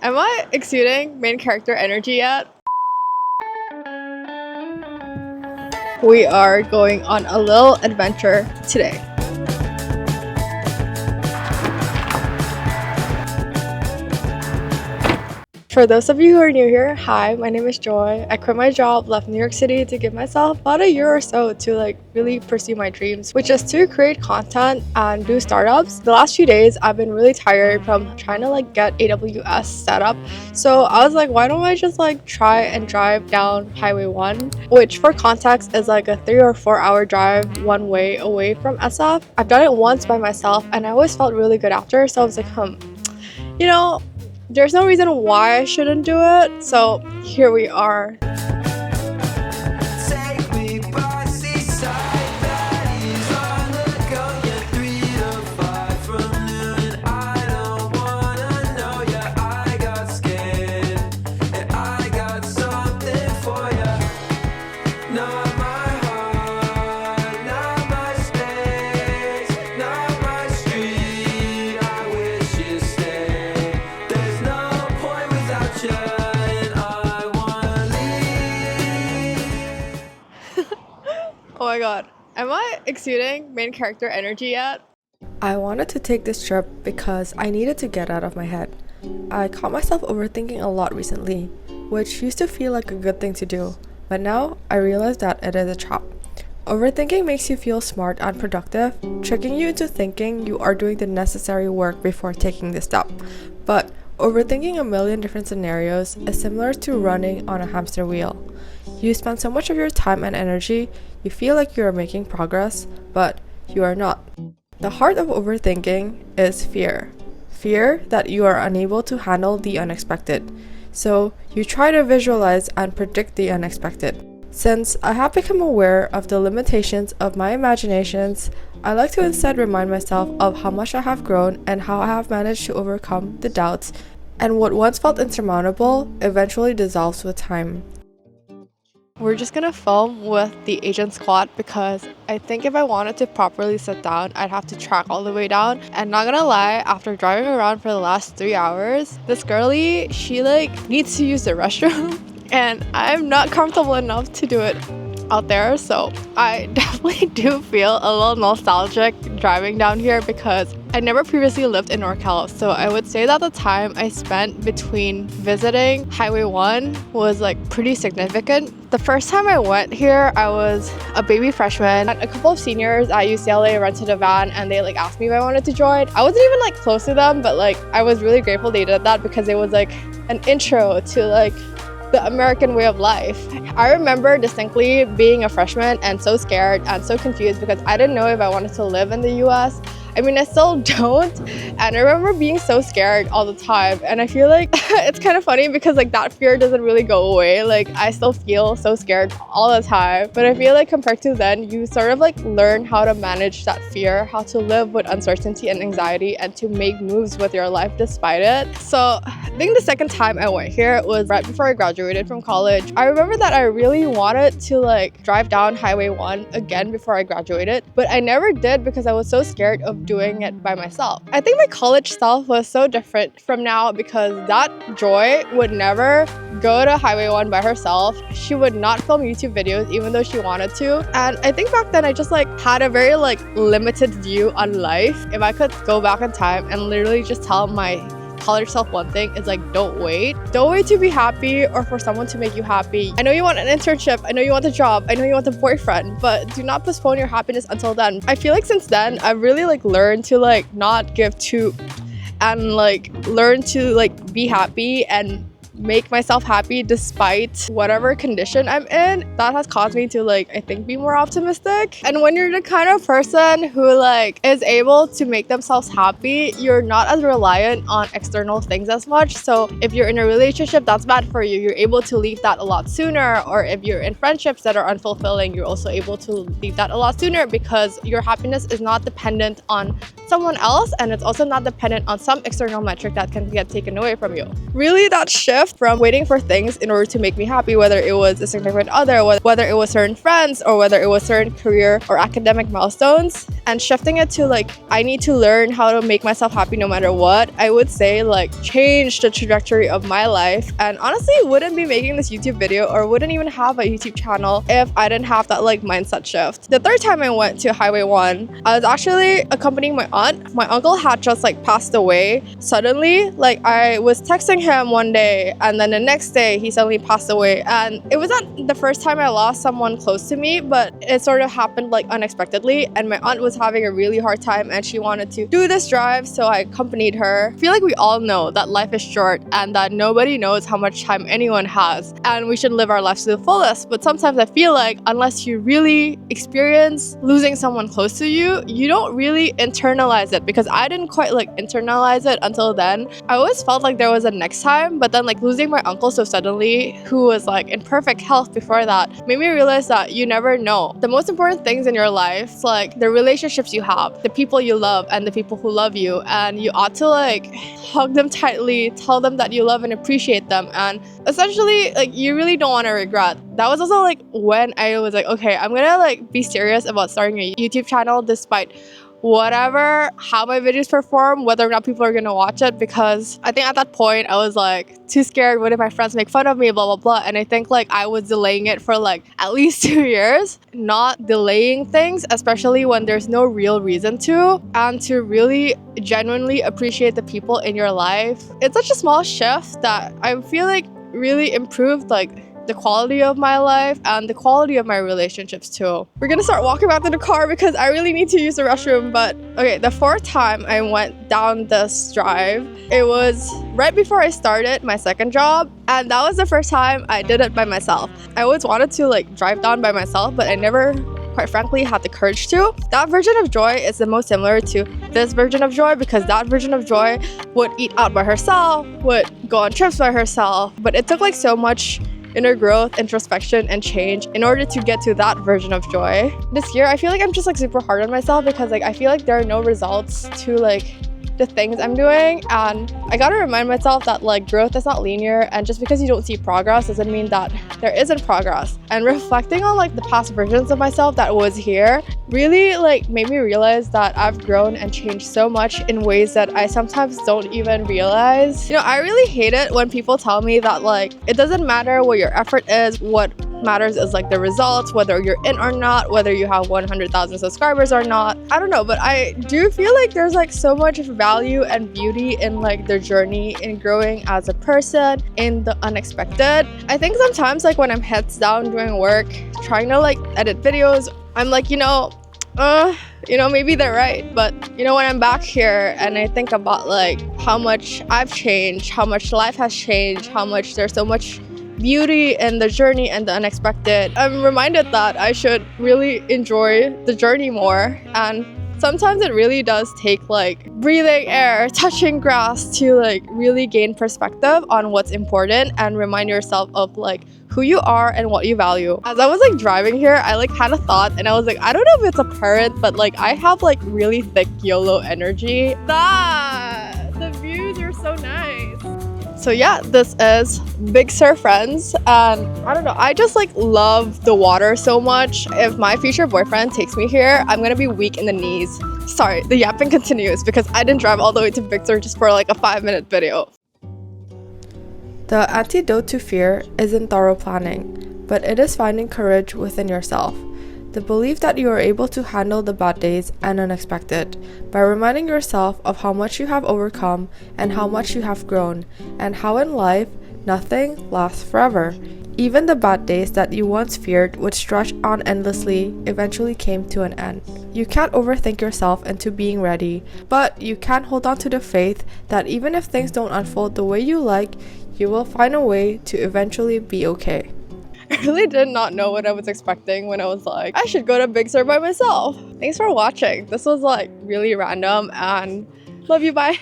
Am I exuding main character energy yet? We are going on a little adventure today. For those of you who are new here, hi, my name is Joy. I quit my job, left New York City to give myself about a year or so to really pursue my dreams, which is to create content and do startups. The last few days, I've been really tired from trying to get AWS set up. So I was like, why don't I just try and drive down Highway 1, which for context is a 3 or 4 hour drive one way away from SF. I've done it once by myself and I always felt really good after. So I was like, there's no reason why I shouldn't do it, so here we are. Oh my god, am I exuding main character energy yet? I wanted to take this trip because I needed to get out of my head. I caught myself overthinking a lot recently, which used to feel like a good thing to do, but now I realize that it is a trap. Overthinking makes you feel smart and productive, tricking you into thinking you are doing the necessary work before taking the step. But overthinking a million different scenarios is similar to running on a hamster wheel. You spend so much of your time and energy, you feel like you are making progress, but you are not. The heart of overthinking is fear. Fear that you are unable to handle the unexpected. So you try to visualize and predict the unexpected. Since I have become aware of the limitations of my imaginations, I like to instead remind myself of how much I have grown and how I have managed to overcome the doubts, and what once felt insurmountable eventually dissolves with time. We're just gonna film with the agent squat because I think if I wanted to properly sit down, I'd have to track all the way down. And not gonna lie, after driving around for the last 3 hours, this girlie, she needs to use the restroom and I'm not comfortable enough to do it out there, so I definitely do feel a little nostalgic driving down here because I never previously lived in NorCal, so I would say that the time I spent between visiting Highway 1 was pretty significant. The first time I went here, I was a baby freshman. A couple of seniors at UCLA rented a van and they asked me if I wanted to join. I wasn't even close to them, but I was really grateful they did that because it was an intro to the American way of life. I remember distinctly being a freshman and so scared and so confused because I didn't know if I wanted to live in the US. I mean, I still don't, and I remember being so scared all the time, and I feel it's kind of funny because that fear doesn't really go away. I still feel so scared all the time, but I feel compared to then, you sort of learn how to manage that fear, how to live with uncertainty and anxiety, and to make moves with your life despite it. So I think the second time I went here was right before I graduated from college. I remember that I really wanted to drive down Highway 1 again before I graduated, but I never did because I was so scared of doing it by myself. I think my college self was so different from now because that Joy would never go to Highway 1 by herself. She would not film YouTube videos even though she wanted to. And I think back then I just had a very limited view on life. If I could go back in time and literally just tell my college self one thing, is don't wait. Don't wait to be happy or for someone to make you happy. I know you want an internship, I know you want a job, I know you want a boyfriend, but do not postpone your happiness until then. I feel since then I've really learned to not give two and learn to be happy and make myself happy despite whatever condition I'm in. That has caused me to I think be more optimistic. And when you're the kind of person who is able to make themselves happy, you're not as reliant on external things as much. So if you're in a relationship that's bad for you, you're able to leave that a lot sooner. Or if you're in friendships that are unfulfilling, you're also able to leave that a lot sooner because your happiness is not dependent on someone else, and it's also not dependent on some external metric that can get taken away from you. Really, that shift from waiting for things in order to make me happy, whether it was a significant other, whether it was certain friends, or whether it was certain career or academic milestones, and shifting it to like I need to learn how to make myself happy no matter what, I would say like changed the trajectory of my life, and honestly wouldn't be making this YouTube video or wouldn't even have a YouTube channel if I didn't have that like mindset shift. The third time I went to Highway 1, I was actually accompanying my aunt. My uncle had just like passed away suddenly. Like I was texting him one day and then the next day he suddenly passed away, and it was not the first time I lost someone close to me, but it sort of happened like unexpectedly, and my aunt was having a really hard time and she wanted to do this drive, so I accompanied her. I feel like we all know that life is short and that nobody knows how much time anyone has, and we should live our lives to the fullest. But sometimes I feel like unless you really experience losing someone close to you, you don't really internalize it, because I didn't quite like internalize it until then. I always felt like there was a next time, but then like losing my uncle so suddenly, who was like in perfect health before that, made me realize that you never know. The most important things in your life, like the relationships you have, the people you love, and the people who love you, and you ought to like hug them tightly, tell them that you love and appreciate them, and essentially like you really don't want to regret. That was also like when I was like, okay, I'm gonna like be serious about starting a YouTube channel despite whatever, how my videos perform, whether or not people are gonna watch it, because I think at that point I was like too scared. What if my friends make fun of me, blah blah blah. And I think like I was delaying it for like at least 2 years. Not delaying things, especially when there's no real reason to, and to really genuinely appreciate the people in your life. It's such a small shift that I feel like really improved like the quality of my life and the quality of my relationships too. We're gonna start walking back to the car because I really need to use the restroom. But okay, the fourth time I went down this drive, it was right before I started my second job, and that was the first time I did it by myself. I always wanted to like drive down by myself, but I never quite frankly had the courage to. That version of joy is the most similar to this version of joy, because that version of joy would eat out by herself, would go on trips by herself, but it took like so much inner growth, introspection, and change in order to get to that version of joy. This year, I feel like I'm just like super hard on myself, because like I feel like there are no results to like the things I'm doing, and I gotta remind myself that like growth is not linear, and just because you don't see progress doesn't mean that there isn't progress. And reflecting on like the past versions of myself that was here really like made me realize that I've grown and changed so much in ways that I sometimes don't even realize. You know, I really hate it when people tell me that like it doesn't matter what your effort is, what matters is like the results, whether you're in or not, whether you have 100,000 subscribers or not. I don't know, but I do feel like there's like so much value and beauty in like the journey, in growing as a person, in the unexpected. I think sometimes like when I'm heads down doing work, trying to like edit videos, I'm like, maybe they're right. But when I'm back here and I think about like how much I've changed, how much life has changed, how much there's so much beauty in the journey and the unexpected, I'm reminded that I should really enjoy the journey more. And sometimes it really does take like breathing air, touching grass to like really gain perspective on what's important and remind yourself of like who you are and what you value. As I was like driving here, I like had a thought and I was like, I don't know if it's apparent, but like I have like really thick YOLO energy. The views are so nice. So yeah, this is bigsur, friends, and I don't know, I just like love the water so much. If my future boyfriend takes me here, I'm gonna be weak in the knees. Sorry, the yapping continues because I didn't drive all the way to bigsur just for like a 5-minute video. The antidote to fear isn't thorough planning, but it is finding courage within yourself. The belief that you are able to handle the bad days and unexpected by reminding yourself of how much you have overcome and how much you have grown, and how in life nothing lasts forever. Even the bad days that you once feared would stretch on endlessly eventually came to an end. You can't overthink yourself into being ready, but you can hold on to the faith that even if things don't unfold the way you like, you will find a way to eventually be okay. I really did not know what I was expecting when I was like, I should go to bigsur by myself. Thanks for watching. This was like really random, and love you, bye.